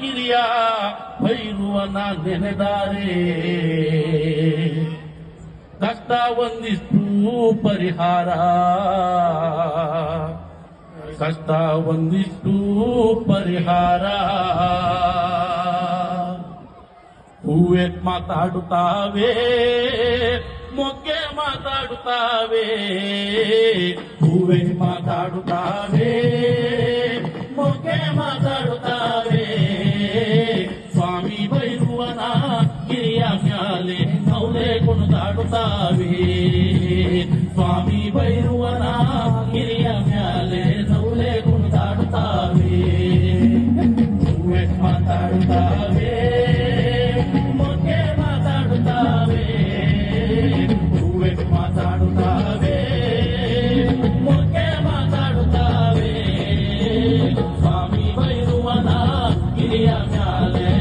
ಗಿರಿಯ ಭೈರುವನ ನೆನೆದಾರೆ ಕಷ್ಟ ಒಂದಿಷ್ಟು ಪರಿಹಾರ ಕಷ್ಟ ಒಂದಿಷ್ಟು ಪರಿಹಾರ ಹೂವೆ ಮಾತಾಡುತ್ತಾವೆ ಮೊಗ್ಗೆ ಮಾತಾಡುತ್ತಾವೆ ಹೂವೆ ಮಾತಾಡುತ್ತಾವೆ ಮೊಗ್ಗೆ ಮಾತಾಡುತ್ತಾವೆ ಸ್ವಾಮಿ ಭೈರುವನ ಗಿರಿಯ ಮ್ಯಾಲೆ ನೌಲೆ ಕುಣಿದಾಡುತ್ತಾವೆ ಸ್ವಾಮಿ ಭೈರುವನ ಗಿರಿಯ ಮ್ಯಾಲೆ ನೌಲೆ ಕುಣಿದಾಡುತ್ತಾವೆ ಹೂವೆ ಮಾತಾಡುತ್ತಾವೆ ಮೊಗ್ಗೆ ಮಾತಾಡುತ್ತಾವೆ ಹೂವೆ ಮಾತಾಡುತ್ತಾವೆ ಮೊಗ್ಗೆ ಮಾತಾಡುತ್ತಾವೆ ಸ್ವಾಮಿ ಭೈರುವನ ಗಿರಿಯ ಮ್ಯಾಲೆ